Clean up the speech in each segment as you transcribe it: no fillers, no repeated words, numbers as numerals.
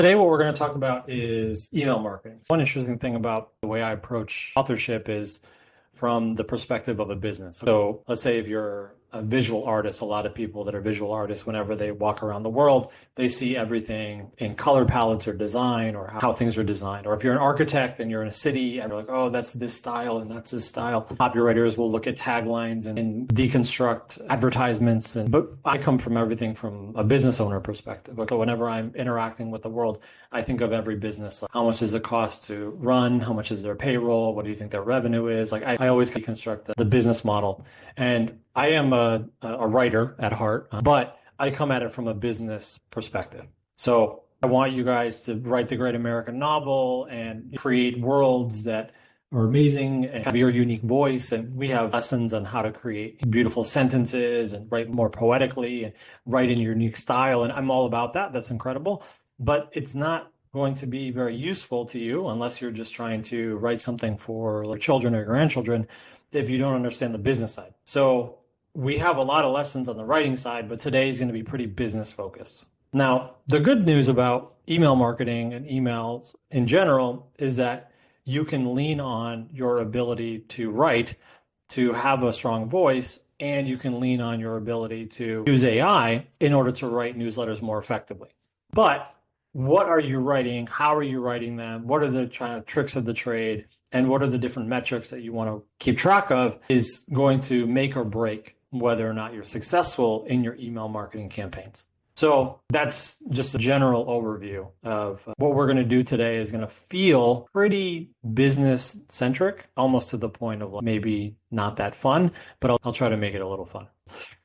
Today, what we're going to talk about is email marketing. One interesting thing about the way I approach authorship is from the perspective of a business. So let's say if you're a visual artist, a lot of people that are visual artists, whenever they walk around the world, they see everything in color palettes or design or how things are designed. Or if you're an architect and you're in a city and you're like, oh, that's this style and that's this style. Copywriters will look at taglines and deconstruct advertisements. But I come from everything from a business owner perspective. So whenever I'm interacting with the world, I think of every business. Like, how much does it cost to run? How much is their payroll? What do you think their revenue is? Like I always deconstruct the business model. And I am a writer at heart, but I come at it from a business perspective. So I want you guys to write the great American novel and create worlds that are amazing and have your unique voice. And we have lessons on how to create beautiful sentences and write more poetically and write in your unique style. And I'm all about that. That's incredible. But it's not going to be very useful to you unless you're just trying to write something for your children or your grandchildren if you don't understand the business side. So we have a lot of lessons on the writing side, but today is going to be pretty business focused. Now, the good news about email marketing and emails in general is that you can lean on your ability to write, to have a strong voice, and you can lean on your ability to use AI in order to write newsletters more effectively. But what are you writing? How are you writing them? What are the tricks of the trade? And what are the different metrics that you want to keep track of is going to make or break whether or not you're successful in your email marketing campaigns. So that's just a general overview of what we're going to do today is going to feel pretty business centric, almost to the point of maybe not that fun, but I'll try to make it a little fun.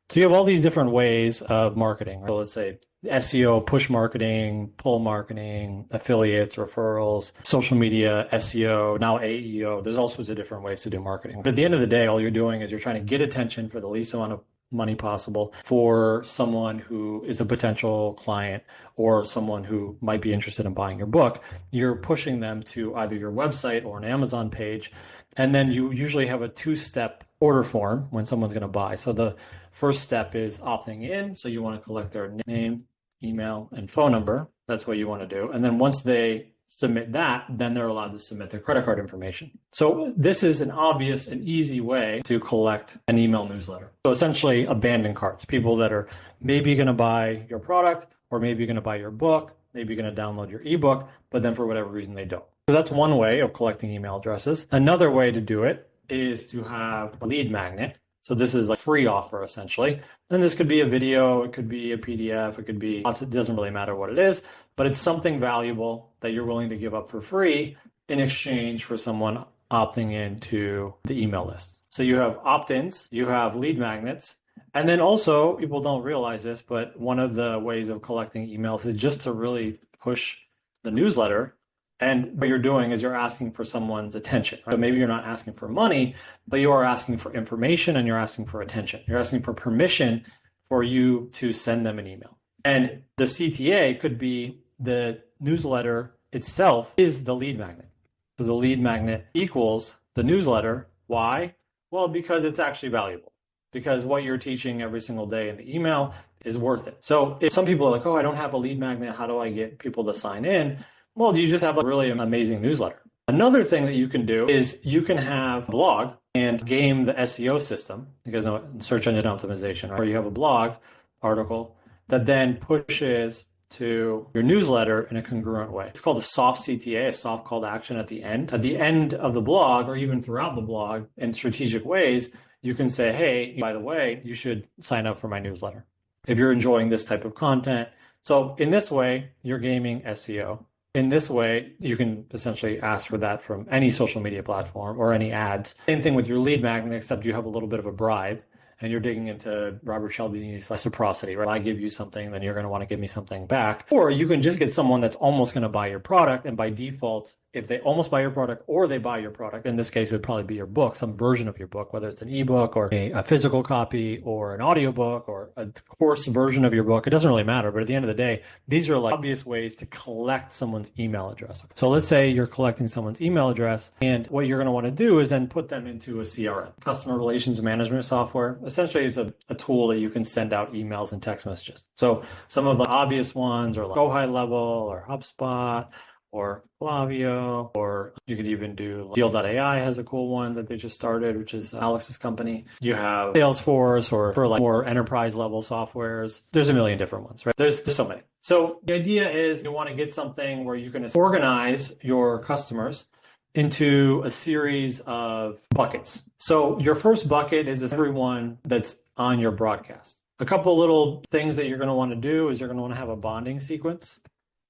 So you have all these different ways of marketing. So let's say SEO, push marketing, pull marketing, affiliates, referrals, social media, SEO, now AEO. There's all sorts of different ways to do marketing. But at the end of the day, all you're doing is you're trying to get attention for the least amount of money possible for someone who is a potential client or someone who might be interested in buying your book. You're pushing them to either your website or an Amazon page. And then you usually have a two-step order form when someone's going to buy. So the first step is opting in. So you want to collect their name, email, and phone number. That's what you want to do. And then once they submit that, then they're allowed to submit their credit card information. So this is an obvious and easy way to collect an email newsletter. So essentially abandoned carts, people that are maybe going to buy your product or maybe going to buy your book, maybe going to download your ebook, but then for whatever reason they don't. So that's one way of collecting email addresses. Another way to do it is to have a lead magnet. So this is a free offer essentially. And this could be a video, it could be a PDF, it could be, it doesn't really matter what it is, but it's something valuable that you're willing to give up for free in exchange for someone opting into the email list. So you have opt-ins, you have lead magnets, and then also people don't realize this, but one of the ways of collecting emails is just to really push the newsletter. And what you're doing is you're asking for someone's attention. Right? So maybe you're not asking for money, but you are asking for information and you're asking for attention. You're asking for permission for you to send them an email. And the CTA could be the newsletter itself is the lead magnet. So the lead magnet equals the newsletter. Why? Well, because it's actually valuable. Because what you're teaching every single day in the email is worth it. So if some people are like, oh, I don't have a lead magnet, how do I get people to sign in? Well, you just have a really amazing newsletter. Another thing that you can do is you can have a blog and game the SEO system, because search engine optimization, or you have a blog article that then pushes to your newsletter in a congruent way. It's called a soft CTA, a soft call to action at the end. At the end of the blog, or even throughout the blog in strategic ways, you can say, hey, by the way, you should sign up for my newsletter if you're enjoying this type of content. So in this way, you're gaming SEO. In this way, you can essentially ask for that from any social media platform or any ads. Same thing with your lead magnet, except you have a little bit of a bribe and you're digging into Robert Cialdini's reciprocity, right? I give you something, then you're going to want to give me something back. Or you can just get someone that's almost going to buy your product, and by default, if they almost buy your product or they buy your product, in this case, it would probably be your book, some version of your book, whether it's an ebook or a physical copy or an audiobook or a course version of your book. It doesn't really matter. But at the end of the day, these are like obvious ways to collect someone's email address. So let's say you're collecting someone's email address, and what you're going to want to do is then put them into a CRM, customer relations management software. Essentially, it's a tool that you can send out emails and text messages. So some of the obvious ones are like GoHighLevel or HubSpot or Klaviyo, or you could even do Deal.ai has a cool one that they just started, which is Alex's company. You have Salesforce, or for like more enterprise level softwares. There's a million different ones, right? There's so many. So the idea is you want to get something where you can organize your customers into a series of buckets. So your first bucket is everyone that's on your broadcast. A couple little things that you're going to want to do is you're going to want to have a bonding sequence.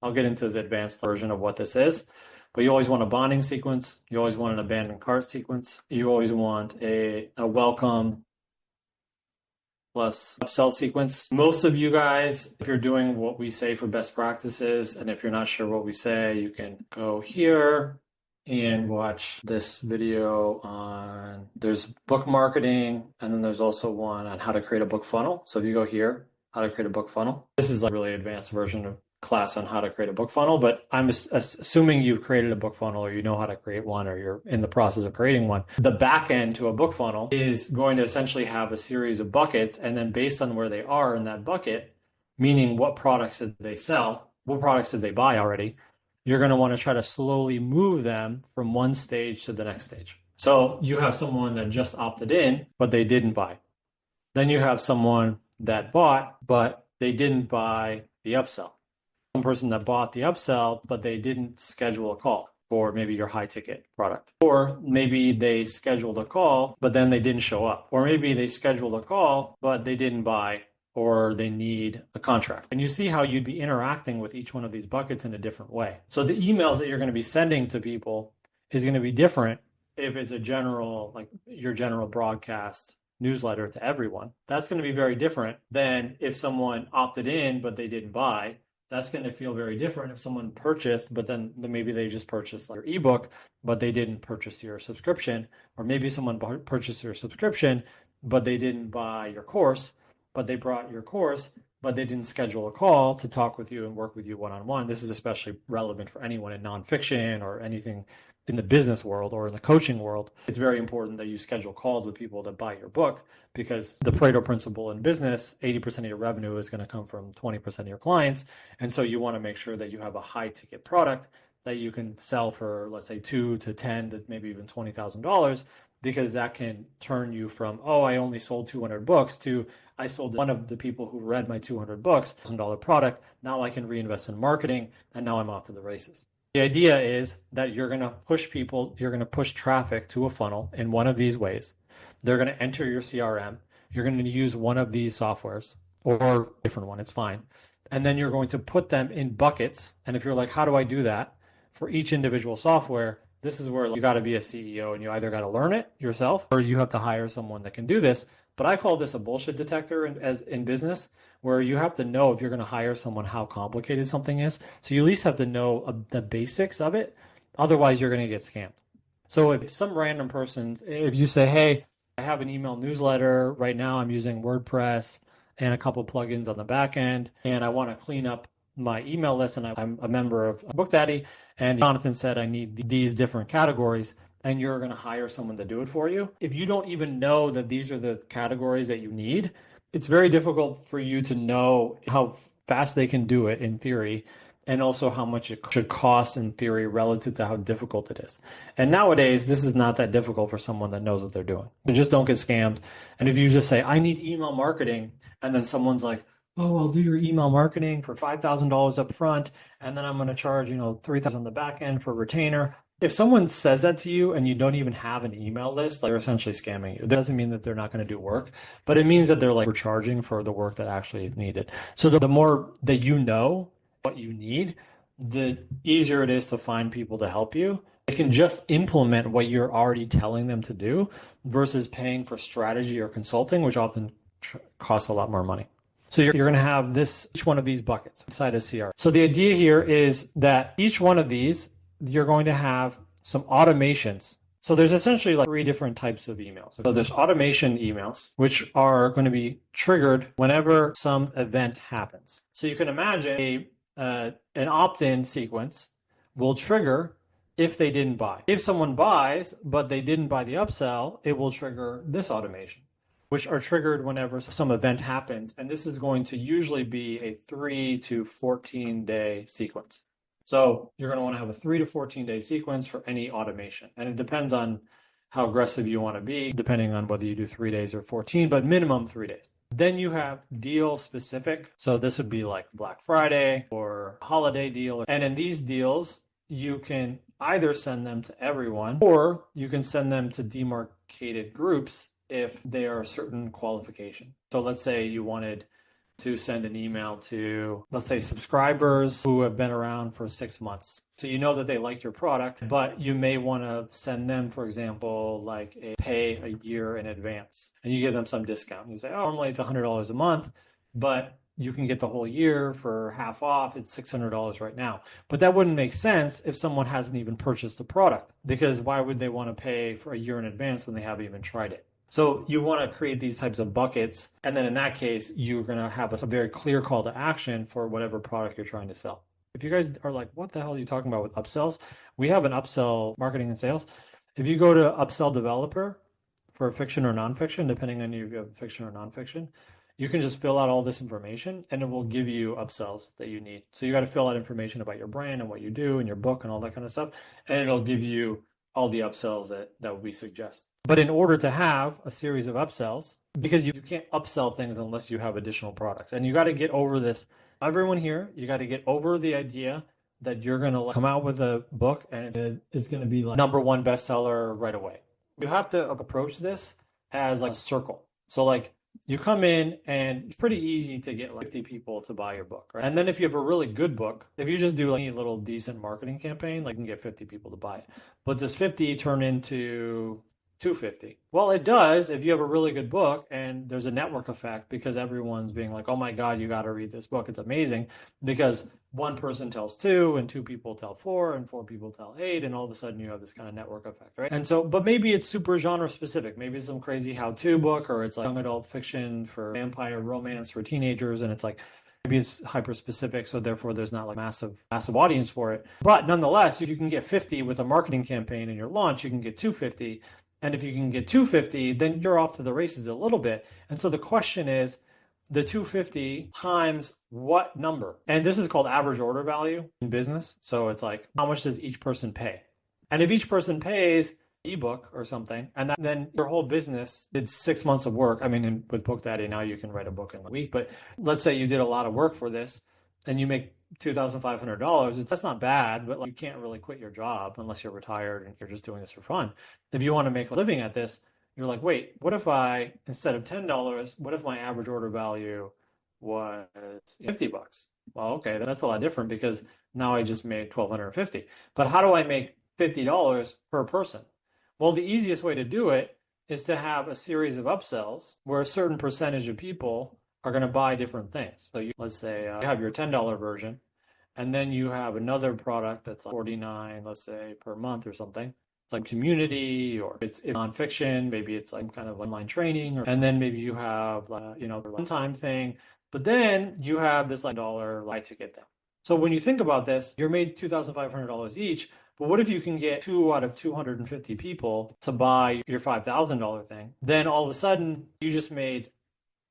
I'll get into the advanced version of what this is, but you always want a bonding sequence. You always want an abandoned cart sequence. You always want a welcome plus upsell sequence. Most of you guys, if you're doing what we say for best practices, and if you're not sure what we say, you can go here and watch this video on, there's book marketing, and then there's also one on how to create a book funnel. So if you go here, how to create a book funnel, this is like a really advanced version of class on how to create a book funnel, but I'm assuming you've created a book funnel or you know how to create one or you're in the process of creating one. The back end to a book funnel is going to essentially have a series of buckets, and then based on where they are in that bucket, meaning what products did they sell, what products did they buy already, you're going to want to try to slowly move them from one stage to the next stage. So you have someone that just opted in, but they didn't buy. Then you have someone that bought, but they didn't buy the upsell. One person that bought the upsell, but they didn't schedule a call for maybe your high ticket product. Or maybe they scheduled a call, but then they didn't show up. Or maybe they scheduled a call, but they didn't buy, or they need a contract. And you see how you'd be interacting with each one of these buckets in a different way. So the emails that you're going to be sending to people is going to be different if it's a general, like your general broadcast newsletter to everyone. That's going to be very different than if someone opted in, but they didn't buy. That's going to feel very different if someone purchased, but then maybe they just purchased your ebook, but they didn't purchase your subscription. Or maybe someone purchased your subscription, but they didn't buy your course, but they brought your course, but they didn't schedule a call to talk with you and work with you one-on-one. This is especially relevant for anyone in nonfiction or anything in the business world or in the coaching world. It's very important that you schedule calls with people that buy your book, because the Pareto principle in business, 80% of your revenue is going to come from 20% of your clients. And so you want to make sure that you have a high ticket product that you can sell for, let's say, $2,000 to $10,000 to maybe even $20,000, because that can turn you from, oh, I only sold 200 books to I sold one of the people who read my 200 books, $1,000 product. Now I can reinvest in marketing, and now I'm off to the races. The idea is that you're going to push people, you're going to push traffic to a funnel in one of these ways. They're going to enter your CRM. You're going to use one of these softwares or a different one, it's fine. And then you're going to put them in buckets. And if you're like, how do I do that? For each individual software, this is where you got to be a CEO, and you either got to learn it yourself or you have to hire someone that can do this. But I call this a bullshit detector in business, where you have to know if you're going to hire someone how complicated something is. So you at least have to know the basics of it. Otherwise, you're going to get scammed. So if some random person, if you say, hey, I have an email newsletter right now, I'm using WordPress and a couple plugins on the back end, and I want to clean up my email list, and I'm a member of BookDaddy, and Jonathan said I need these different categories, and you're going to hire someone to do it for you. If you don't even know that these are the categories that you need, it's very difficult for you to know how fast they can do it in theory, and also how much it should cost in theory relative to how difficult it is. And nowadays, this is not that difficult for someone that knows what they're doing. So just don't get scammed. And if you just say, I need email marketing, and then someone's like, oh, I'll do your email marketing for $5,000 up front, and then I'm going to charge, $3,000 on the back end for retainer. If someone says that to you and you don't even have an email list, they're essentially scamming you. It doesn't mean that they're not going to do work, but it means that they're like charging for the work that actually is needed. So the more that you know what you need, the easier it is to find people to help you. They can just implement what you're already telling them to do versus paying for strategy or consulting, which often costs a lot more money. So you're going to have each one of these buckets inside of CRM. So the idea here is that each one of these you're going to have some automations. So there's essentially like three different types of emails. So there's automation emails, which are going to be triggered whenever some event happens. So you can imagine an opt-in sequence will trigger if they didn't buy. If someone buys, but they didn't buy the upsell, it will trigger this automation, which are triggered whenever some event happens. And this is going to usually be a 3 to 14-day sequence. So you're going to want to have a 3 to 14-day sequence for any automation. And it depends on how aggressive you want to be, depending on whether you do 3 days or 14, but minimum 3 days. Then you have deal specific. So this would be like Black Friday or holiday deal. And in these deals, you can either send them to everyone or you can send them to demarcated groups if they are a certain qualification. So let's say you wanted to send an email to, let's say, subscribers who have been around for 6 months. So you know that they like your product, but you may want to send them, for example, like a pay a year in advance, and you give them some discount. You say, oh, normally it's $100 a month, but you can get the whole year for half off. It's $600 right now. But that wouldn't make sense if someone hasn't even purchased the product, because why would they want to pay for a year in advance when they haven't even tried it? So you want to create these types of buckets. And then in that case, you're going to have a very clear call to action for whatever product you're trying to sell. If you guys are like, what the hell are you talking about with upsells? We have an upsell marketing and sales. If you go to upsell developer for fiction or nonfiction, depending on if you have fiction or nonfiction, you can just fill out all this information and it will give you upsells that you need. So you got to fill out information about your brand and what you do and your book and all that kind of stuff. And it'll give you all the upsells that we suggest. But in order to have a series of upsells, because you can't upsell things unless you have additional products. And you got to get over this. Everyone here, you got to get over the idea that you're going to come out with a book and it's going to be like #1 bestseller right away. You have to approach this as like a circle. So like you come in and it's pretty easy to get like 50 people to buy your book, right? And then if you have a really good book, if you just do any little decent marketing campaign, like you can get 50 people to buy it. But does 50 turn into 250? Well, it does if you have a really good book and there's a network effect because everyone's being like, oh my God, you got to read this book. It's amazing, because one person tells 2 and 2 people tell 4 and 4 people tell 8. And all of a sudden you have this kind of network effect, right? And so, but maybe it's super genre specific. Maybe it's some crazy how-to book, or it's like young adult fiction for vampire romance for teenagers. And it's like, maybe it's hyper specific, so therefore there's not like massive audience for it. But nonetheless, if you can get 50 with a marketing campaign in your launch, you can get 250. And if you can get 250, then you're off to the races a little bit. And so the question is, the 250 times what number? And this is called average order value in business. So it's like, how much does each person pay? And if each person pays ebook or something, and then your whole business did 6 months of work. I mean, with Book Daddy, now you can write a book in a week. But let's say you did a lot of work for this and you make $2,500. That's not bad, but like, you can't really quit your job unless you're retired and you're just doing this for fun. If you want to make a living at this, you're like, wait, what if I, instead of $10, what if my average order value was $50? Well, okay, that's a lot different because now I just made $1,250. But how do I make $50 per person? Well, the easiest way to do it is to have a series of upsells where a certain percentage of people are going to buy different things. So let's say you have your $10 version, and then you have another product that's like $49, let's say, per month or something. It's like community, or it's nonfiction, maybe it's like kind of online training, and then maybe you have a one-time thing, but then you have this like $1 buy ticket down. So when you think about this, you're made $2,500 each, but what if you can get 2 out of 250 people to buy your $5,000 thing? Then all of a sudden, you just made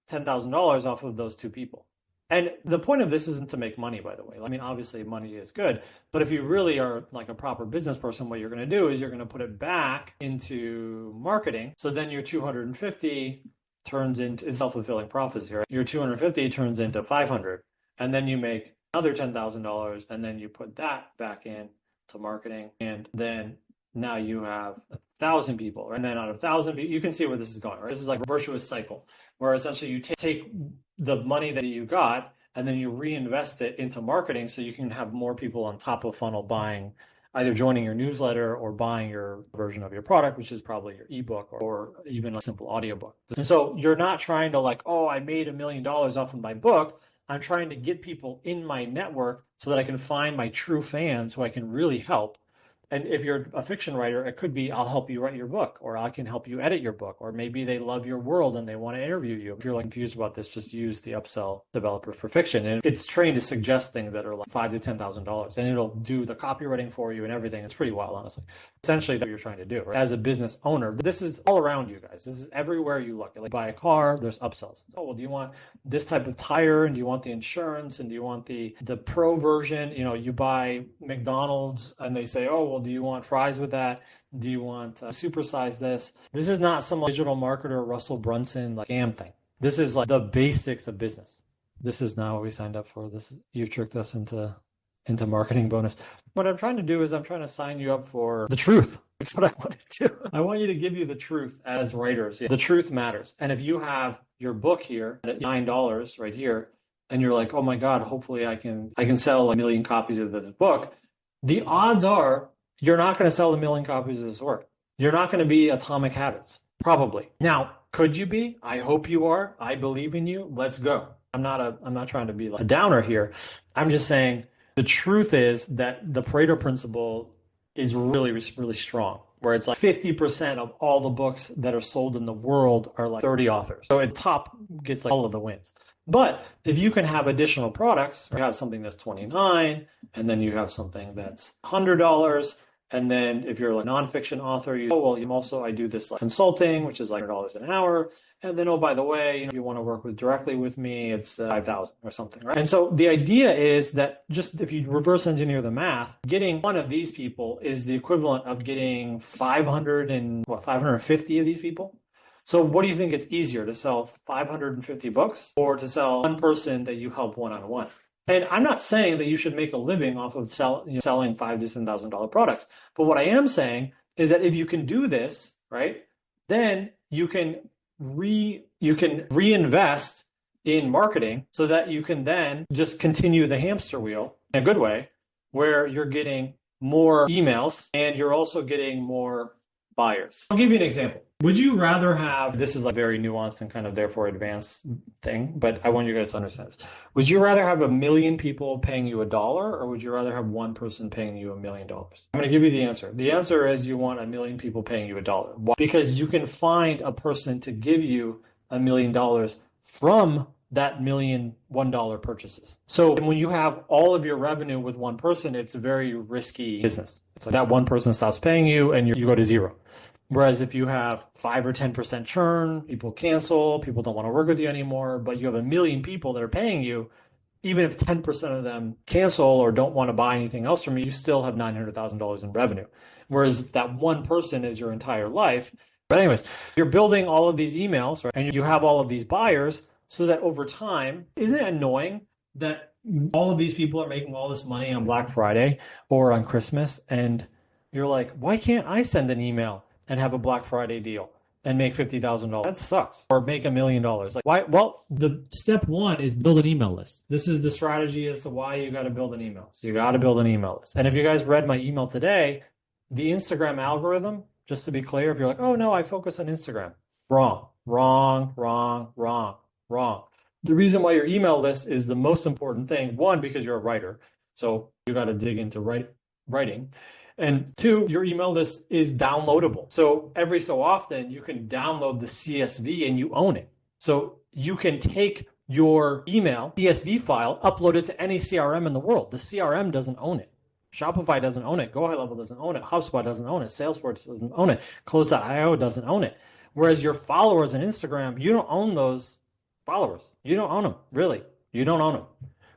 $10,000 off of those 2 people. And the point of this isn't to make money, by the way. I mean, obviously money is good, but if you really are like a proper business person, what you're going to do is you're going to put it back into marketing. So then your 250 turns into, it's self-fulfilling prophecy, right? Your 250 turns into 500, and then you make another $10,000, and then you put that back in to marketing, and then now you have 1,000 people, and then out of 1,000 people, you can see where this is going, right? This is like a virtuous cycle where essentially you take the money that you got and then you reinvest it into marketing so you can have more people on top of funnel buying, either joining your newsletter or buying your version of your product, which is probably your ebook or even a simple audiobook. And so you're not trying to like, oh, I made $1 million off of my book. I'm trying to get people in my network so that I can find my true fans who I can really help. And if you're a fiction writer, it could be, I'll help you write your book, or I can help you edit your book, or maybe they love your world and they want to interview you. If you're like confused about this, just use the upsell developer for fiction. And it's trained to suggest things that are like $5,000 to $10,000, and it'll do the copywriting for you and everything. It's pretty wild, honestly. Essentially, that's what you're trying to do. Right? As a business owner, this is all around you guys. This is everywhere you look. Like buy a car, there's upsells. Oh, well, do you want this type of tire, and do you want the insurance, and do you want the pro version? You know, you buy McDonald's and they say, oh, well, do you want fries with that? Do you want supersize this? This is not some digital marketer Russell Brunson like scam thing. This is like the basics of business. This is not what we signed up for. You've tricked us into marketing bonus. What I'm trying to do is I'm trying to sign you up for the truth. That's what I want to do. I want you to give you the truth as writers. The truth matters. And if you have your book here at $9 right here, and you're like, oh my God, hopefully I can sell 1 million copies of this book. The odds are you're not going to sell 1 million copies of this work. You're not going to be Atomic Habits, probably. Now, could you be? I hope you are. I believe in you. Let's go. I'm not trying to be like a downer here. I'm just saying the truth is that the Pareto principle is really, really strong, where it's like 50% of all the books that are sold in the world are like 30 authors. So at top gets like all of the wins. But if you can have additional products, you have something that's $29, and then you have something that's $100, and then if you're a nonfiction author, I do this like consulting, which is like $100 an hour, and then by the way, if you want to work directly with me, it's $5,000 or something, right? And so the idea is that just if you reverse engineer the math, getting one of these people is the equivalent of getting 550 of these people. So what do you think it's easier, to sell 550 books or to sell one person that you help one-on-one? And I'm not saying that you should make a living off of selling $5,000 to $10,000 products. But what I am saying is that if you can do this, right, then you can reinvest in marketing so that you can then just continue the hamster wheel in a good way, where you're getting more emails and you're also getting more buyers. I'll give you an example. Would you rather have, this is like very nuanced and kind of therefore advanced thing, but I want you guys to understand this. Would you rather have 1 million people paying you $1, or would you rather have one person paying you $1 million? I'm going to give you the answer. The answer is you want 1 million people paying you $1. Why? Because you can find a person to give you $1 million from that million $1 purchases. So when you have all of your revenue with one person, it's a very risky business. It's like that one person stops paying you and you go to zero. Whereas if you have 5 or 10% churn, people cancel, people don't want to work with you anymore, but you have 1 million people that are paying you, even if 10% of them cancel or don't want to buy anything else from you, you still have $900,000 in revenue. Whereas if that one person is your entire life. But anyways, you're building all of these emails, right? And you have all of these buyers, so that over time, isn't it annoying that all of these people are making all this money on Black Friday or on Christmas, and you're like, why can't I send an email and have a Black Friday deal and make $50,000? That sucks. Or make $1 million. Like, why? Well, the step one is build an email list. This is the strategy as to why you got to build an email. So you got to build an email list. And if you guys read my email today, the Instagram algorithm, just to be clear, if you're like, oh no, I focus on Instagram. Wrong. The reason why your email list is the most important thing, one, because you're a writer. So you got to dig into writing. And two, your email list is downloadable. So every so often you can download the CSV and you own it. So you can take your email CSV file, upload it to any CRM in the world. The CRM doesn't own it. Shopify doesn't own it. GoHighLevel doesn't own it. HubSpot doesn't own it. Salesforce doesn't own it. Close.io doesn't own it. Whereas your followers on Instagram, you don't own those followers. You don't own them, really. You don't own them.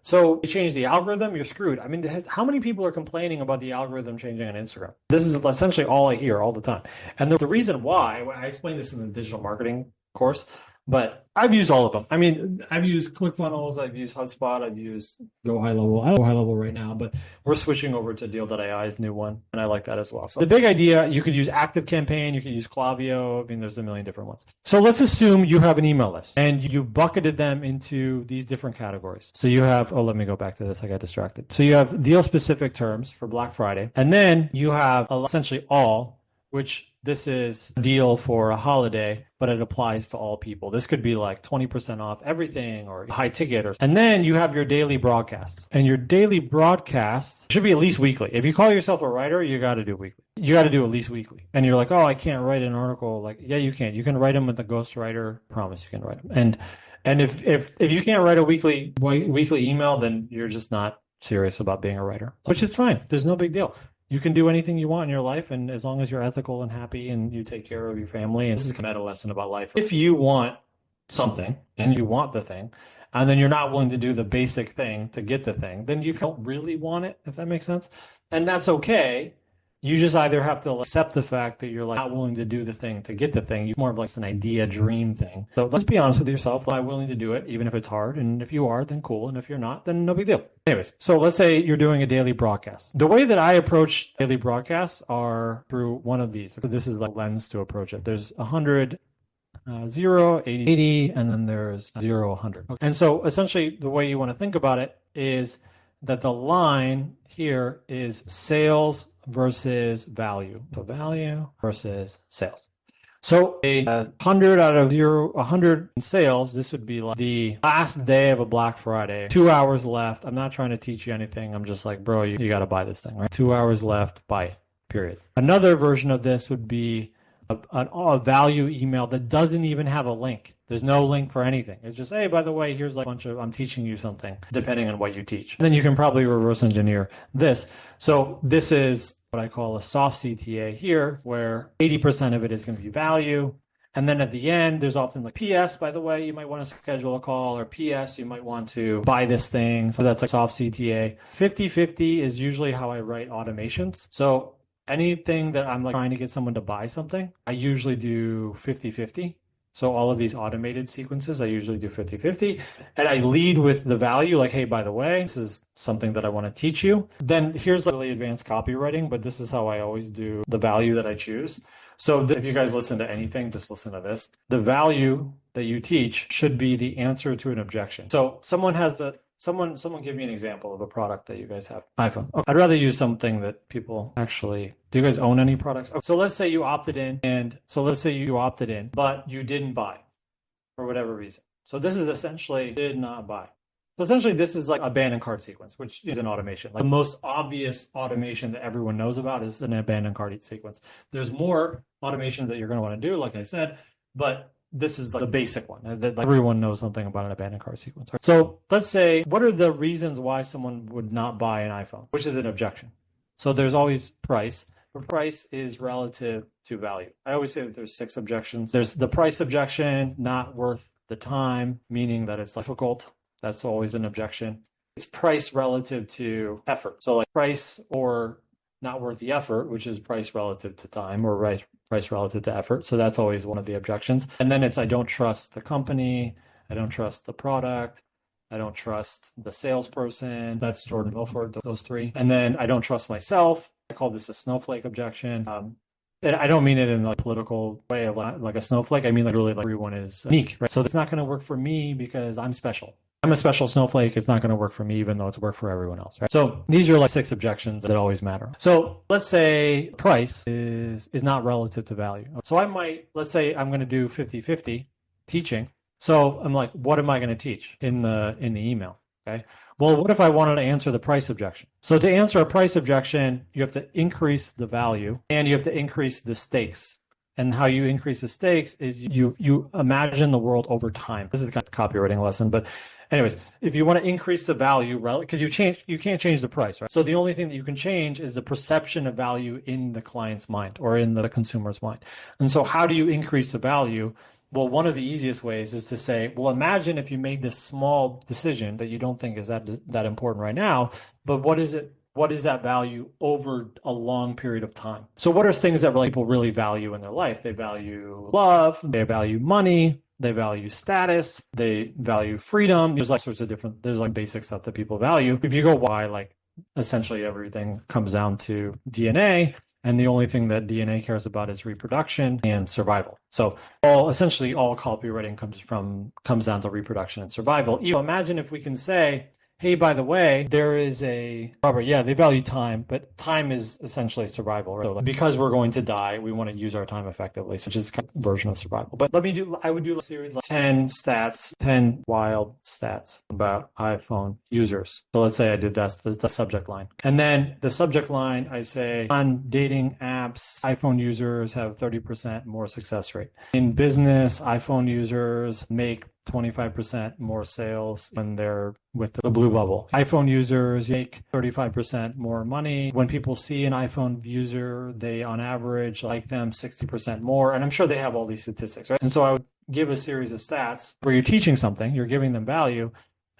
So you change the algorithm, you're screwed. I mean, how many people are complaining about the algorithm changing on Instagram? This is essentially all I hear all the time. And the reason why, I explained this in the digital marketing course, but I've used all of them. I mean, I've used ClickFunnels, I've used HubSpot, I've used GoHighLevel. I don't GoHighLevel right now, but we're switching over to Deal.ai's new one, and I like that as well. So the big idea, you could use ActiveCampaign, you could use Klaviyo. I mean, there's a million different ones. So let's assume you have an email list, and you've bucketed them into these different categories. So you have, let me go back to this, I got distracted. So you have deal-specific terms for Black Friday, and then you have essentially all, which this is a deal for a holiday, but it applies to all people. This could be like 20% off everything or high ticket. And then you have your daily broadcasts. And your daily broadcasts should be at least weekly. If you call yourself a writer, you got to do weekly. You got to do at least weekly. And you're like, oh, I can't write an article. Like, yeah, you can. You can write them with a ghostwriter. Promise you can write them. And if you can't write a weekly email, then you're just not serious about being a writer, which is fine. There's no big deal. You can do anything you want in your life, and as long as you're ethical and happy and you take care of your family. And this is a meta lesson about life. If you want something and you want the thing, and then you're not willing to do the basic thing to get the thing, then you don't really want it, if that makes sense. And that's okay. You just either have to accept the fact that you're like not willing to do the thing to get the thing. You're more of like an idea dream thing. So let's be honest with yourself. Am I willing to do it, even if it's hard? And if you are, then cool. And if you're not, then no big deal. Anyways, so let's say you're doing a daily broadcast. The way that I approach daily broadcasts are through one of these. So this is the lens to approach it. There's 100, 0, 80, and then there's 0, 100. And so essentially the way you want to think about it is that the line here is sales versus value. So value versus sales. So a 100 out of 100 in sales, this would be like the last day of a Black Friday, 2 hours left. I'm not trying to teach you anything. I'm just like, bro, you got to buy this thing, right? 2 hours left, buy it, period. Another version of this would be a value email that doesn't even have a link. There's no link for anything. It's just, hey, by the way, here's like a bunch of, I'm teaching you something, depending on what you teach. And then you can probably reverse engineer this. So this is what I call a soft CTA here, where 80% of it is going to be value. And then at the end, there's often like PS, by the way, you might want to schedule a call, or PS, you might want to buy this thing. So that's like soft CTA. 50-50 is usually how I write automations. So anything that I'm like trying to get someone to buy something, I usually do 50-50. So all of these automated sequences, I usually do 50-50. And I lead with the value, like, hey, by the way, this is something that I want to teach you. Then here's like really advanced copywriting, but this is how I always do the value that I choose. So if you guys listen to anything, just listen to this. The value that you teach should be the answer to an objection. So someone give me an example of a product that you guys have. iPhone. Okay. I'd rather use something that people actually, do you guys own any products? Okay. So let's say you opted in, but you didn't buy for whatever reason. So this is essentially did not buy. So essentially this is like abandoned cart sequence, which is an automation. Like the most obvious automation that everyone knows about is an abandoned cart sequence. There's more automations that you're going to want to do, like I said, but this is like the basic one that like everyone knows something about an abandoned cart sequence. So let's say, what are the reasons why someone would not buy an iPhone, which is an objection? So there's always price, but price is relative to value. I always say that there's 6 objections. There's the price objection, not worth the time, meaning that it's difficult. That's always an objection. It's price relative to effort. So like price or not worth the effort, which is price relative to time, or price relative to effort. So that's always one of the objections. And then it's, I don't trust the company. I don't trust the product. I don't trust the salesperson. That's Jordan Belfort, those 3. And then I don't trust myself. I call this a snowflake objection. And I don't mean it in a political way of like a snowflake. I mean like really like everyone is unique, right? So it's not going to work for me because I'm special. I'm a special snowflake. It's not going to work for me, even though it's worked for everyone else, right? So these are like 6 objections that always matter. So let's say price is not relative to value. So let's say I'm going to do 50-50 teaching. So I'm like, what am I going to teach in the email? Okay. Well, what if I wanted to answer the price objection? So to answer a price objection, you have to increase the value and you have to increase the stakes. And how you increase the stakes is you imagine the world over time. This is kind of a copywriting lesson, but anyways, if you want to increase the value, because you can't change the price, right? So the only thing that you can change is the perception of value in the client's mind or in the consumer's mind. And so how do you increase the value? Well, one of the easiest ways is to say, well, imagine if you made this small decision that you don't think is that important right now, but what is it? What is that value over a long period of time? So what are things that people really value in their life? They value love, they value money, they value status, they value freedom. There's like sorts of there's like basic stuff that people value. If you go why, like essentially everything comes down to DNA, and the only thing that DNA cares about is reproduction and survival. So essentially all copywriting comes down to reproduction and survival. Imagine if we can say, hey, by the way, there is Robert, yeah, they value time, but time is essentially survival, right? So like, because we're going to die, we want to use our time effectively, so just kind of version of survival. But I would do a series like 10 stats, 10 wild stats about iPhone users. So let's say I did that's the subject line. And then the subject line, I say, on dating apps, iPhone users have 30% more success rate. In business, iPhone users make 25% more sales when they're with the blue bubble. iPhone users make 35% more money. When people see an iPhone user, they on average like them 60% more. And I'm sure they have all these statistics, right? And so I would give a series of stats where you're teaching something, you're giving them value,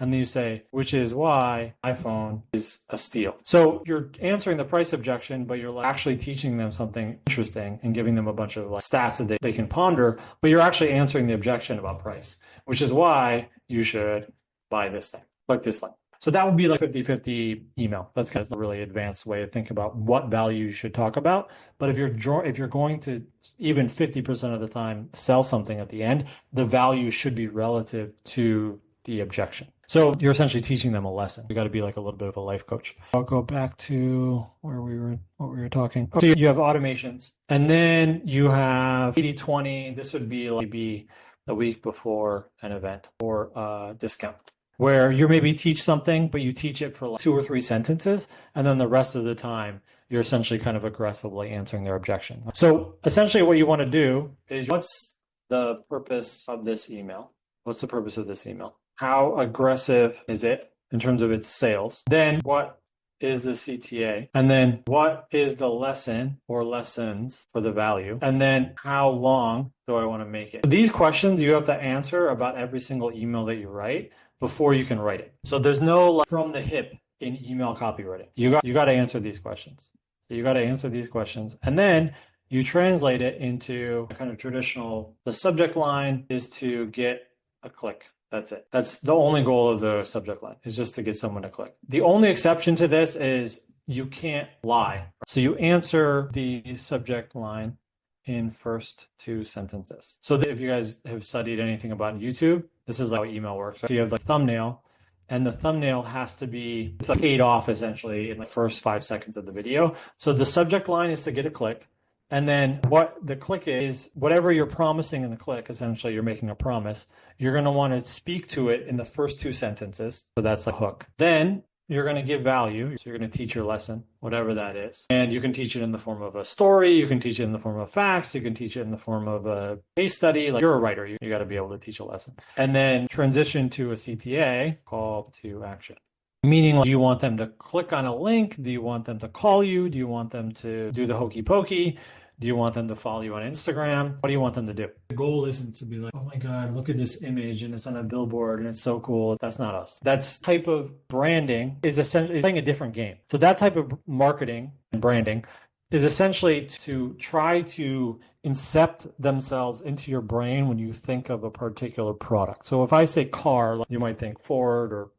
and then you say, which is why iPhone is a steal. So you're answering the price objection, but you're actually teaching them something interesting and giving them a bunch of stats that they can ponder, but you're actually answering the objection about price, which is why you should buy this thing, like this thing. So that would be like 50-50 email. That's kind of a really advanced way to think about what value you should talk about. But if you're going to even 50% of the time sell something at the end, the value should be relative to the objection. So you're essentially teaching them a lesson. You got to be like a little bit of a life coach. I'll go back to what we were talking. So you have automations, and then you have 80-20. This would be like the week before an event or a discount, where you maybe teach something, but you teach it for like 2 or 3 sentences, and then the rest of the time you're essentially kind of aggressively answering their objection. So essentially what you want to do is, what's the purpose of this email? What's the purpose of this email? How aggressive is it in terms of its sales? Then what is the CTA? And then what is the lesson or lessons for the value? And then how long do I want to make it? So these questions you have to answer about every single email that you write before you can write it. So there's no like from the hip in email copywriting. You got to answer these questions. You got to answer these questions. And then you translate it into a kind of traditional, the subject line is to get a click. That's it. That's the only goal of the subject line, is just to get someone to click. The only exception to this is you can't lie. So you answer the subject line in first 2 sentences. So if you guys have studied anything about YouTube, this is how email works. So you have the thumbnail, and the thumbnail has to be paid off essentially in the first 5 seconds of the video. So the subject line is to get a click. And then what the click is, whatever you're promising in the click, essentially you're making a promise, you're going to want to speak to it in the first 2 sentences. So that's a hook. Then you're going to give value. So you're going to teach your lesson, whatever that is. And you can teach it in the form of a story. You can teach it in the form of facts. You can teach it in the form of a case study. Like, you're a writer. You got to be able to teach a lesson. And then transition to a CTA, call to action. Meaning, like, do you want them to click on a link? Do you want them to call you? Do you want them to do the hokey pokey? Do you want them to follow you on Instagram? What do you want them to do? The goal isn't to be like, oh my God, look at this image and it's on a billboard and it's so cool. That's not us. That type of branding is essentially playing a different game. So that type of marketing and branding is essentially to try to incept themselves into your brain when you think of a particular product. So if I say car, you might think Ford or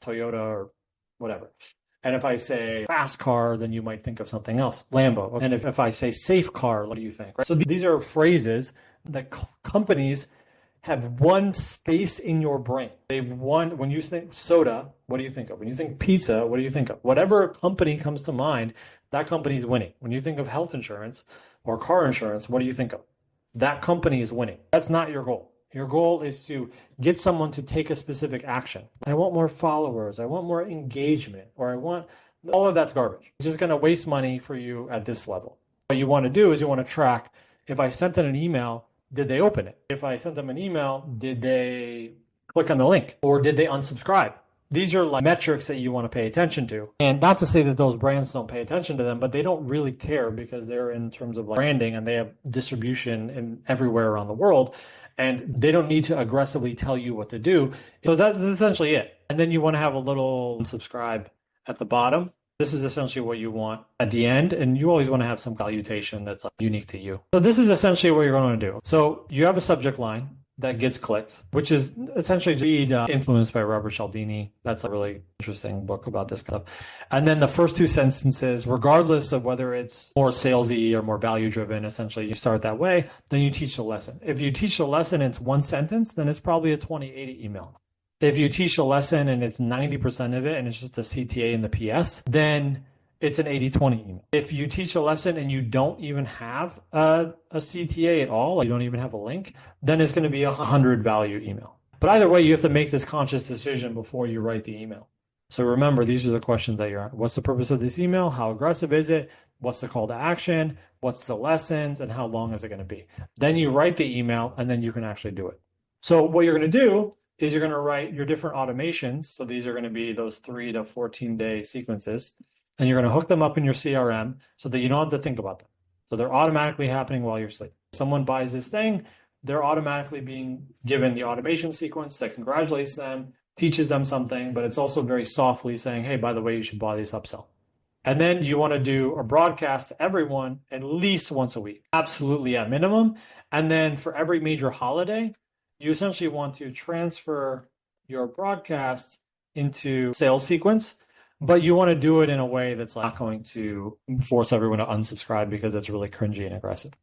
Toyota or whatever. And if I say fast car, then you might think of something else, Lambo. And if I say safe car, what do you think? Right? So these are phrases that companies have won space in your brain. They've won. When you think soda, what do you think of? When you think pizza, what do you think of? Whatever company comes to mind, that company's winning. When you think of health insurance or car insurance, what do you think of? That company is winning. That's not your goal. Your goal is to get someone to take a specific action. I want more followers. I want more engagement, or I want all of that's garbage. It's just going to waste money for you at this level. What you want to do is you want to track, if I sent them an email, did they open it? If I sent them an email, did they click on the link, or did they unsubscribe? These are like metrics that you want to pay attention to. And not to say that those brands don't pay attention to them, but they don't really care because they're in terms of like branding and they have distribution in everywhere around the world. And they don't need to aggressively tell you what to do. So that's essentially it. And then you want to have a little subscribe at the bottom. This is essentially what you want at the end. And you always want to have some salutation that's like unique to you. So this is essentially what you're going to do. So you have a subject line that gets clicks, which is essentially Influenced by Robert Cialdini. That's a really interesting book about this stuff. And then the first 2 sentences, regardless of whether it's more salesy or more value driven, essentially you start that way, then you teach the lesson. If you teach the lesson and it's 1 sentence, then it's probably a 20-80 email. If you teach a lesson and it's 90% of it and it's just a CTA and the PS, then it's an 80-20 email. If you teach a lesson and you don't even have a CTA at all, you don't even have a link, then it's going to be 100 value email. But either way, you have to make this conscious decision before you write the email. So remember, these are the questions that you're, what's the purpose of this email? How aggressive is it? What's the call to action? What's the lessons? And how long is it going to be? Then you write the email and then you can actually do it. So what you're going to do is you're going to write your different automations. So these are going to be those 3 to 14 day sequences, and you're going to hook them up in your CRM so that you don't have to think about them. So they're automatically happening while you're sleeping. Someone buys this thing, they're automatically being given the automation sequence that congratulates them, teaches them something, but it's also very softly saying, hey, by the way, you should buy this upsell. And then you want to do a broadcast to everyone at least once a week, absolutely at minimum. And then for every major holiday, you essentially want to transfer your broadcast into sales sequence, but you want to do it in a way that's not going to force everyone to unsubscribe because it's really cringy and aggressive.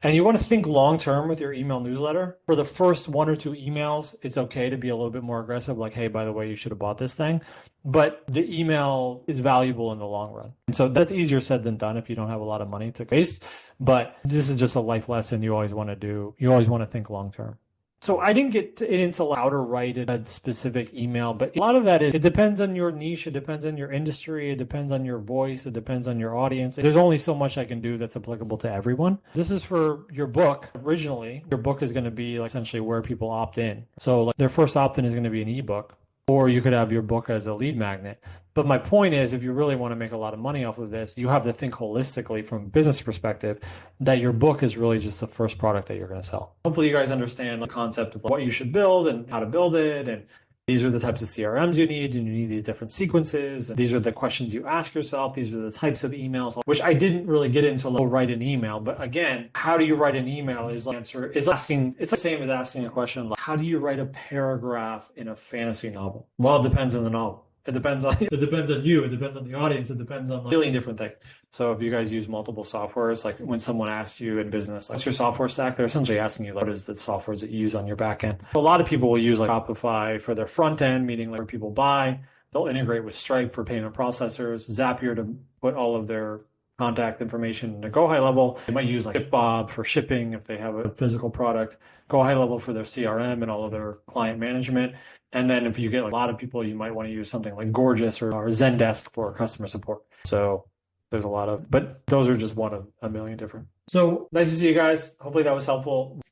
And you want to think long-term with your email newsletter. For the first 1 or 2 emails, it's okay to be a little bit more aggressive, like, hey, by the way, you should have bought this thing. But the email is valuable in the long run. And so that's easier said than done if you don't have a lot of money to waste. But this is just a life lesson you always want to do. You always want to think long-term. So I didn't get into how to write a specific email, but a lot of that is, it depends on your niche, it depends on your industry, it depends on your voice, it depends on your audience. There's only so much I can do that's applicable to everyone. This is for your book. Originally, your book is going to be like essentially where people opt in. So like their first opt-in is going to be an ebook, or you could have your book as a lead magnet. But my point is, if you really want to make a lot of money off of this, you have to think holistically from a business perspective that your book is really just the first product that you're going to sell. Hopefully you guys understand the concept of what you should build and how to build it. And these are the types of CRMs you need, and you need these different sequences. These are the questions you ask yourself. These are the types of emails, which I didn't really get into write an email. But again, how do you write an email is asking, it's the same as asking a question like, how do you write a paragraph in a fantasy novel? Well, it depends on the novel. It depends on you. It depends on the audience. It depends on a million different things. So if you guys use multiple softwares, like when someone asks you in business, what's your software stack? They're essentially asking you, like, what is the softwares that you use on your back end? A lot of people will use like Shopify for their front end, meaning like where people buy. They'll integrate with Stripe for payment processors, Zapier to put all of their contact information into GoHighLevel. They might use like ShipBob for shipping if they have a physical product, GoHighLevel for their CRM and all of their client management. And then if you get a lot of people, you might want to use something like Gorgeous or Zendesk for customer support. So there's a lot of, but those are just one of a million different. So nice to see you guys. Hopefully that was helpful.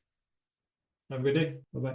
Have a good day. Bye-bye.